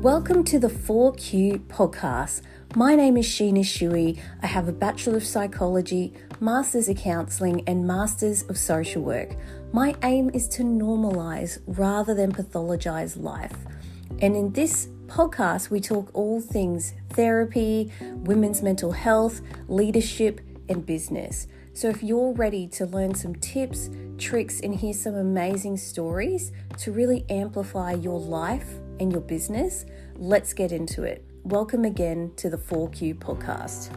Welcome to the 4Q podcast. My name is Sheena Shui. I have a Bachelor of Psychology, Masters of Counselling, and Masters of Social Work. My aim is to normalise rather than pathologise life. And in this podcast, we talk all things therapy, women's mental health, leadership, and business. So if you're ready to learn some tips, tricks, and hear some amazing stories to really amplify your life and your business, let's get into it. Welcome again to the 4Q podcast.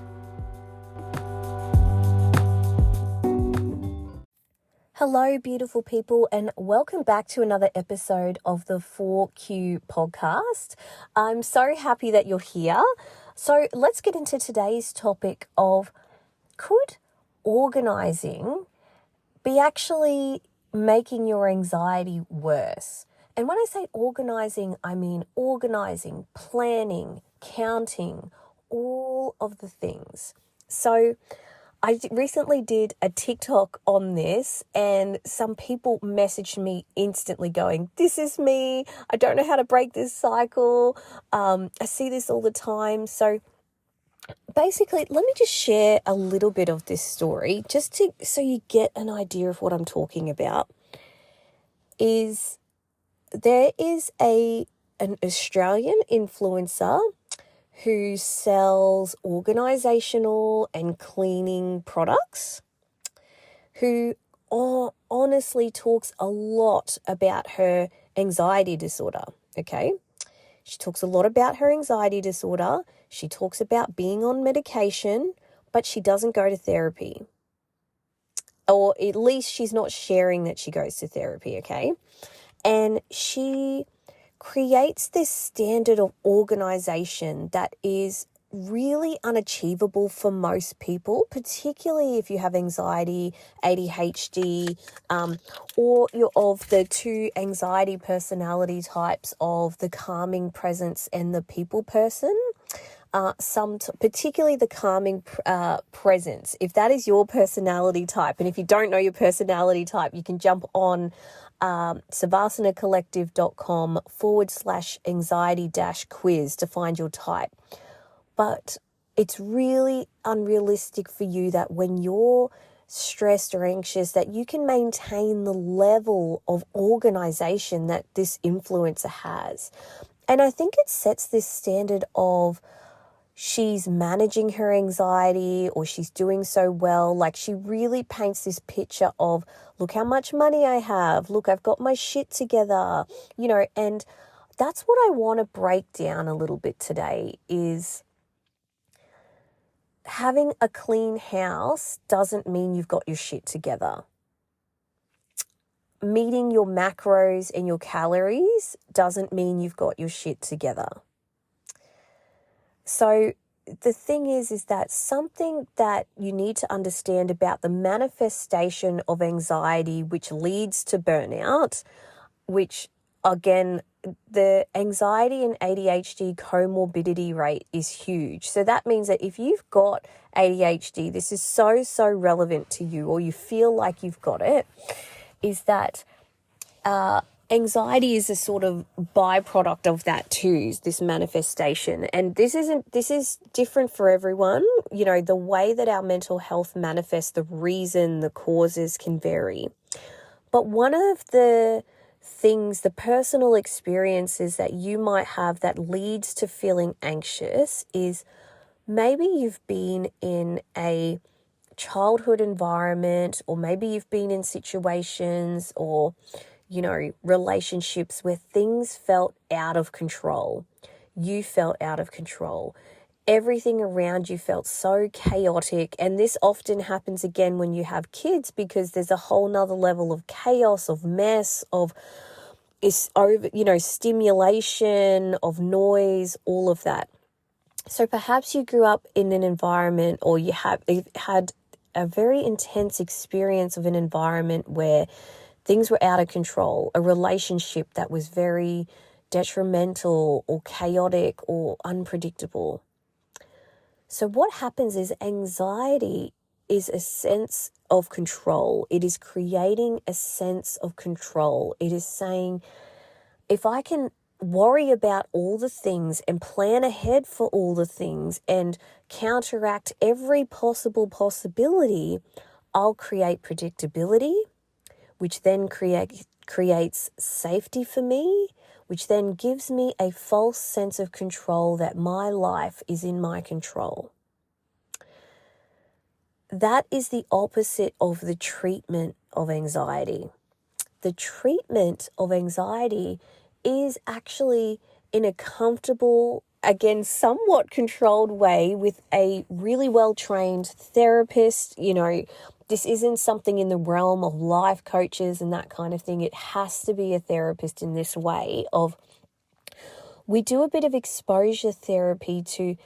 Hello, beautiful people, and welcome back to another episode of the 4Q podcast. I'm so happy that you're here. So let's get into today's topic of, could organising be actually making your anxiety worse? And when I say organising, I mean organising, planning, counting, all of the things. So I recently did a TikTok on this, and some people messaged me instantly going, "This is me. I don't know how to break this cycle. I see this all the time." So basically, let me just share a little bit of this story so you get an idea of what I'm talking about. There is an Australian influencer who sells organisational and cleaning products, who honestly talks a lot about her anxiety disorder, okay? She talks a lot about her anxiety disorder. She talks about being on medication, but she doesn't go to therapy. Or at least she's not sharing that she goes to therapy, okay? And she creates this standard of organisation that is really unachievable for most people, particularly if you have anxiety, ADHD, or you're of the two anxiety personality types of the calming presence and the people person. Particularly the calming presence. If that is your personality type, and if you don't know your personality type, you can jump on savasanacollective.com/anxiety-quiz to find your type. But it's really unrealistic for you that when you're stressed or anxious, that you can maintain the level of organization that this influencer has. And I think it sets this standard of she's managing her anxiety or she's doing so well. Like, she really paints this picture of, look how much money I have. Look, I've got my shit together, and that's what I want to break down a little bit today is having a clean house doesn't mean you've got your shit together. Meeting your macros and your calories doesn't mean you've got your shit together. So the thing is that something that you need to understand about the manifestation of anxiety, which leads to burnout, which again, the anxiety and ADHD comorbidity rate is huge. So that means that if you've got ADHD, this is so relevant to you, or you feel like you've got it, is that anxiety is a sort of byproduct of that too, this manifestation. And this is different for everyone. The way that our mental health manifests, the reason, the causes can vary. But one of the things, the personal experiences that you might have that leads to feeling anxious is maybe you've been in a childhood environment, or maybe you've been in situations or relationships where things felt out of control. You felt out of control. Everything around you felt so chaotic. And this often happens again when you have kids, because there's a whole nother level of chaos, of mess, of stimulation, of noise, all of that. So perhaps you grew up in an environment, or you've had a very intense experience of an environment where things were out of control, a relationship that was very detrimental or chaotic or unpredictable. So what happens is anxiety is a sense of control. It is creating a sense of control. It is saying, if I can worry about all the things and plan ahead for all the things and counteract every possible possibility, I'll create predictability, which then creates safety for me, which then gives me a false sense of control that my life is in my control. That is the opposite of the treatment of anxiety. The treatment of anxiety is actually in a comfortable, again, somewhat controlled way with a really well-trained therapist. This isn't something in the realm of life coaches and that kind of thing. It has to be a therapist in this way of, we do a bit of exposure therapy to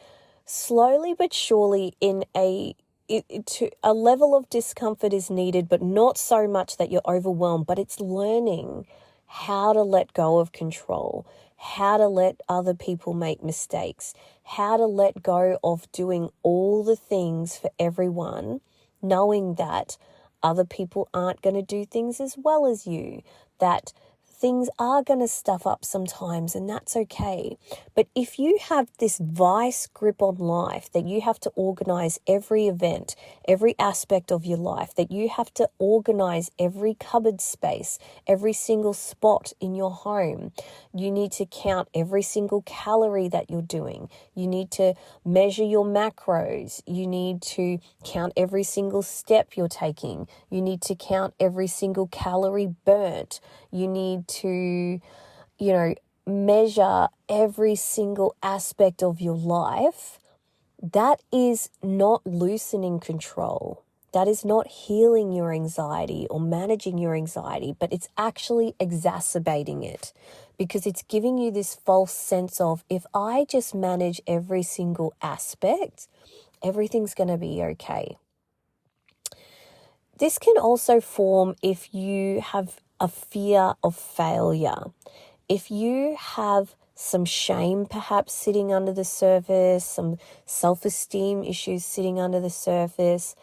slowly but surely to a level of discomfort is needed, but not so much that you're overwhelmed, but it's learning how to let go of control, how to let other people make mistakes, how to let go of doing all the things for everyone, knowing that other people aren't going to do things as well as you, that things are going to stuff up sometimes, and that's okay. But if you have this vice grip on life, that you have to organize every event, every aspect of your life, that you have to organize every cupboard space, every single spot in your home, you need to count every single calorie that you're doing, you need to measure your macros, you need to count every single step you're taking, you need to count every single calorie burnt, you need to, measure every single aspect of your life, that is not loosening control. That is not healing your anxiety or managing your anxiety, but it's actually exacerbating it, because it's giving you this false sense of, if I just manage every single aspect, everything's going to be okay. This can also form if you have a fear of failure. If you have some shame perhaps sitting under the surface, some self-esteem issues sitting under the surface,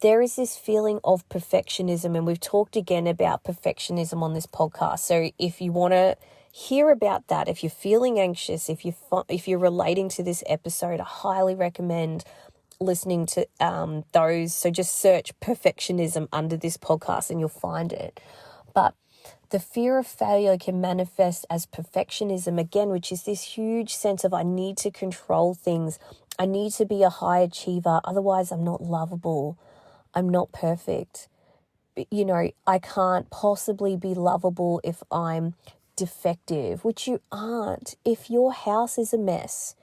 there is this feeling of perfectionism, and we've talked again about perfectionism on this podcast. So if you want to hear about that, if you're feeling anxious, if you're relating to this episode, I highly recommend listening to those. So just search perfectionism under this podcast and you'll find it. But the fear of failure can manifest as perfectionism again, which is this huge sense of, I need to control things. I need to be a high achiever. Otherwise, I'm not lovable. I'm not perfect. I can't possibly be lovable if I'm defective, which you aren't. If your house is a mess,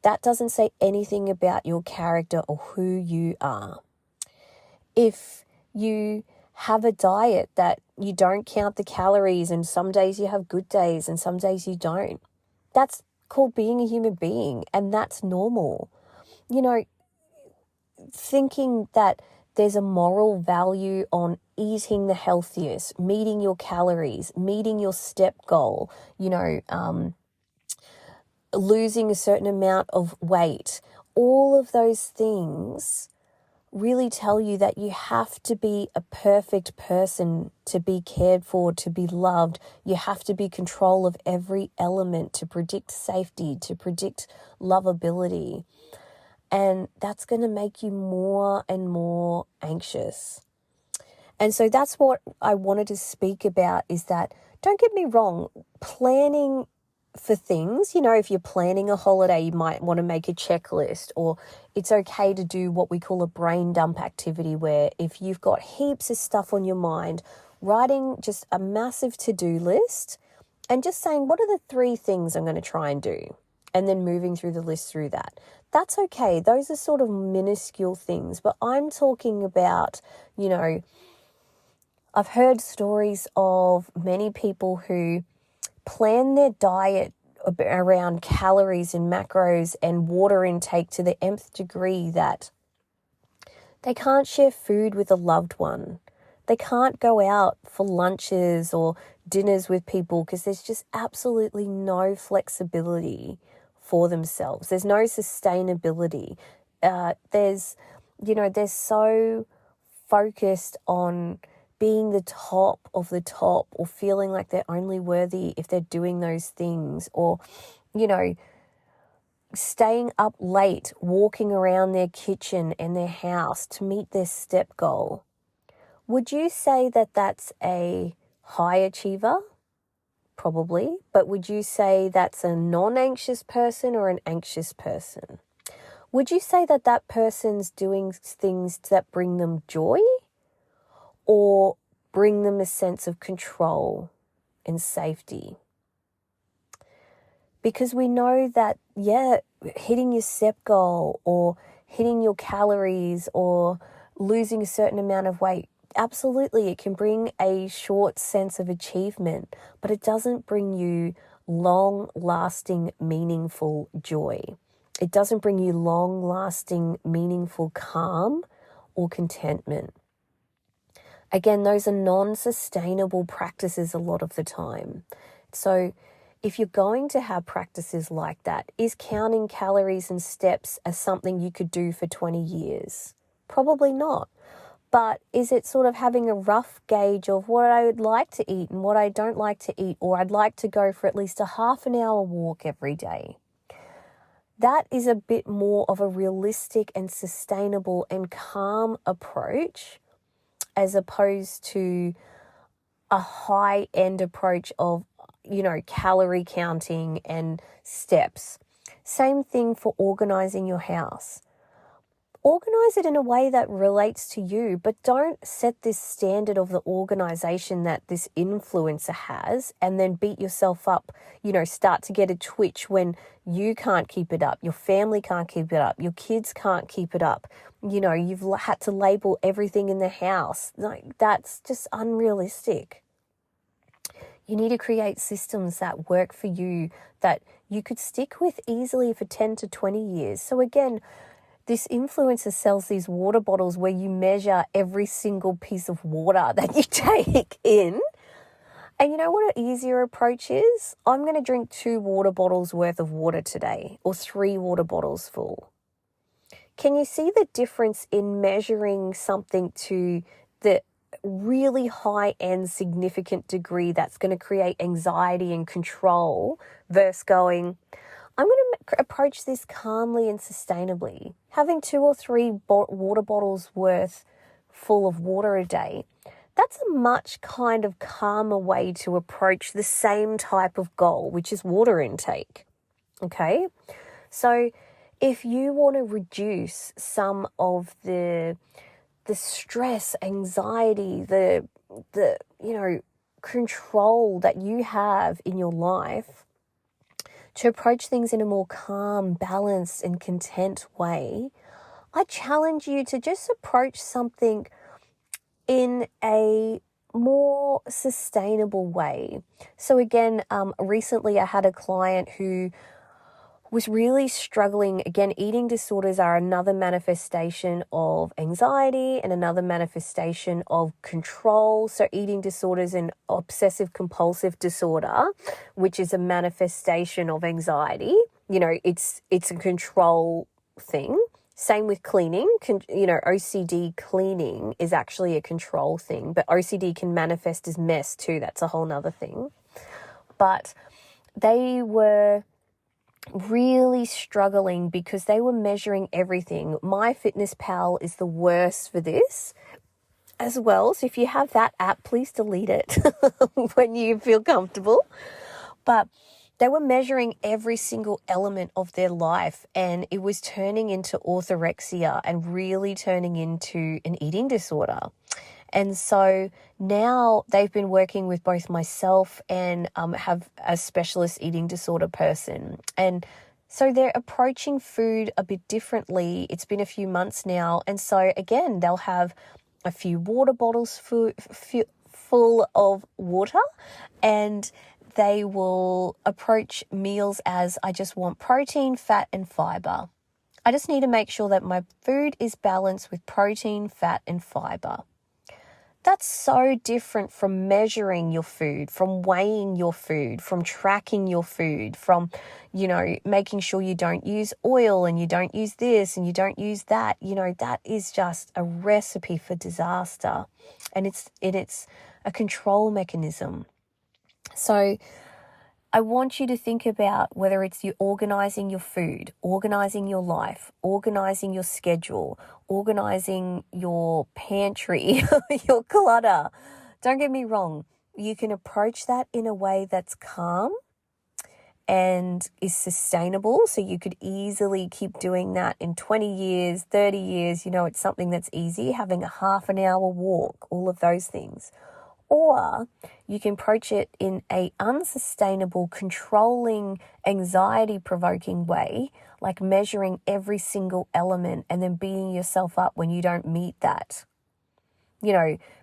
that doesn't say anything about your character or who you are. If you have a diet that you don't count the calories, and some days you have good days and some days you don't, that's called being a human being, and that's normal. Thinking that there's a moral value on eating the healthiest, meeting your calories, meeting your step goal, losing a certain amount of weight, all of those things really tell you that you have to be a perfect person to be cared for, to be loved. You have to be in control of every element to predict safety, to predict lovability. And that's going to make you more and more anxious. And so that's what I wanted to speak about, is that, don't get me wrong, planning for things, if you're planning a holiday, you might want to make a checklist, or it's okay to do what we call a brain dump activity, where if you've got heaps of stuff on your mind, writing just a massive to-do list and just saying, what are the 3 things I'm going to try and do? And then moving through the list through that. That's okay. Those are sort of minuscule things, but I'm talking about, I've heard stories of many people who plan their diet around calories and macros and water intake to the nth degree that they can't share food with a loved one. They can't go out for lunches or dinners with people because there's just absolutely no flexibility for themselves. There's no sustainability. They're so focused on being the top of the top, or feeling like they're only worthy if they're doing those things, or, staying up late, walking around their kitchen and their house to meet their step goal. Would you say that that's a high achiever? Probably. But would you say that's a non-anxious person or an anxious person? Would you say that that person's doing things that bring them joy or bring them a sense of control and safety? Because we know that, hitting your step goal or hitting your calories or losing a certain amount of weight, absolutely, it can bring a short sense of achievement, but it doesn't bring you long-lasting, meaningful joy. It doesn't bring you long-lasting, meaningful calm or contentment. Again, those are non-sustainable practices a lot of the time. So if you're going to have practices like that, is counting calories and steps as something you could do for 20 years? Probably not. But is it sort of having a rough gauge of what I would like to eat and what I don't like to eat, or I'd like to go for at least a half an hour walk every day? That is a bit more of a realistic and sustainable and calm approach, as opposed to a high-end approach of, calorie counting and steps. Same thing for organizing your house. Organize it in a way that relates to you, but don't set this standard of the organization that this influencer has and then beat yourself up, start to get a twitch when you can't keep it up, your family can't keep it up, your kids can't keep it up. You've had to label everything in the house. Like, that's just unrealistic. You need to create systems that work for you, that you could stick with easily for 10 to 20 years. So again, this influencer sells these water bottles where you measure every single piece of water that you take in. And you know what an easier approach is? I'm going to drink 2 water bottles worth of water today, or 3 water bottles full. Can you see the difference in measuring something to the really high-end significant degree that's going to create anxiety and control versus going, I'm going to approach this calmly and sustainably. Having 2 or 3 water bottles worth full of water a day, that's a much kind of calmer way to approach the same type of goal, which is water intake. Okay? So if you want to reduce some of the stress, anxiety, the control that you have in your life, to approach things in a more calm, balanced, and content way, I challenge you to just approach something in a more sustainable way. So again, recently I had a client who was really struggling. Again, eating disorders are another manifestation of anxiety and another manifestation of control. So eating disorders and obsessive compulsive disorder, which is a manifestation of anxiety, it's a control thing. Same with cleaning. OCD cleaning is actually a control thing, but OCD can manifest as mess too. That's a whole nother thing. But they were really struggling because they were measuring everything. MyFitnessPal is the worst for this as well. So if you have that app, please delete it when you feel comfortable. But they were measuring every single element of their life, and it was turning into orthorexia and really turning into an eating disorder. And so now they've been working with both myself and have a specialist eating disorder person. And so they're approaching food a bit differently. It's been a few months now. And so again, they'll have a few water bottles full of water, and they will approach meals as, I just want protein, fat, and fiber. I just need to make sure that my food is balanced with protein, fat, and fiber. That's so different from measuring your food, from weighing your food, from tracking your food, from, making sure you don't use oil and you don't use this and you don't use that. That is just a recipe for disaster. And it's a control mechanism. So I want you to think about whether it's you organizing your food, organizing your life, organizing your schedule, organizing your pantry, your clutter. Don't get me wrong. You can approach that in a way that's calm and is sustainable. So you could easily keep doing that in 20 years, 30 years. It's something that's easy, having a half an hour walk, all of those things. Or you can approach it in a unsustainable, controlling, anxiety-provoking way, like measuring every single element and then beating yourself up when you don't meet that.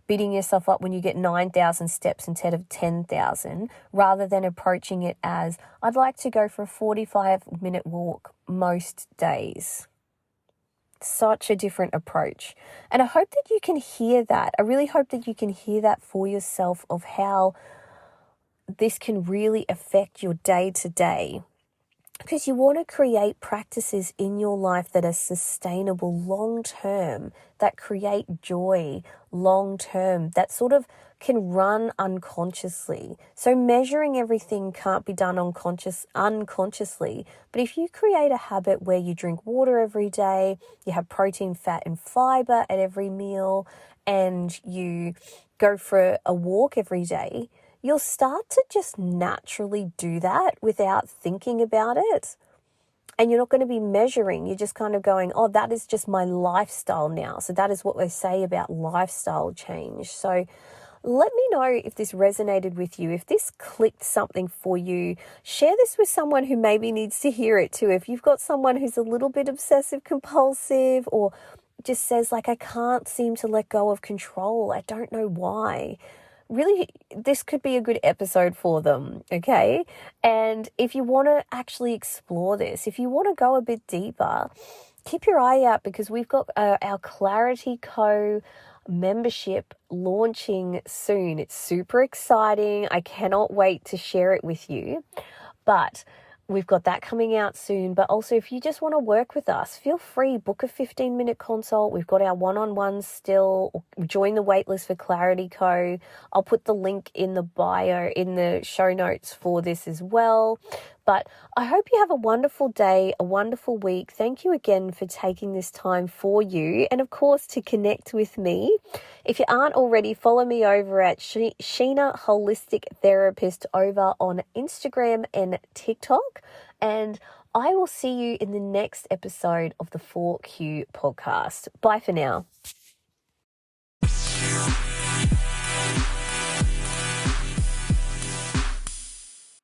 Beating yourself up when you get 9,000 steps instead of 10,000, rather than approaching it as, I'd like to go for a 45-minute walk most days. Such a different approach. And I hope that you can hear that. I really hope that you can hear that for yourself, of how this can really affect your day to day. Because you want to create practices in your life that are sustainable long term, that create joy long term, that sort of can run unconsciously. So measuring everything can't be done unconsciously. But if you create a habit where you drink water every day, you have protein, fat, and fiber at every meal, and you go for a walk every day, you'll start to just naturally do that without thinking about it. And you're not going to be measuring. You're just kind of going, oh, that is just my lifestyle now. So that is what they say about lifestyle change. So let me know if this resonated with you, if this clicked something for you. Share this with someone who maybe needs to hear it too. If you've got someone who's a little bit obsessive compulsive, or just says like, I can't seem to let go of control, I don't know why. Really, this could be a good episode for them, okay? And if you want to actually explore this, if you want to go a bit deeper, keep your eye out, because we've got our Clarity Co membership launching soon. It's super exciting. I cannot wait to share it with you. But we've got that coming out soon. But also, if you just want to work with us, feel free, book a 15-minute consult. We've got our one-on-ones still. Join the waitlist for Clarity Co. I'll put the link in the bio, in the show notes for this as well. But I hope you have a wonderful day, a wonderful week. Thank you again for taking this time for you. And of course, to connect with me. If you aren't already, follow me over at Sheena Holistic Therapist over on Instagram and TikTok. And I will see you in the next episode of the 4Q podcast. Bye for now.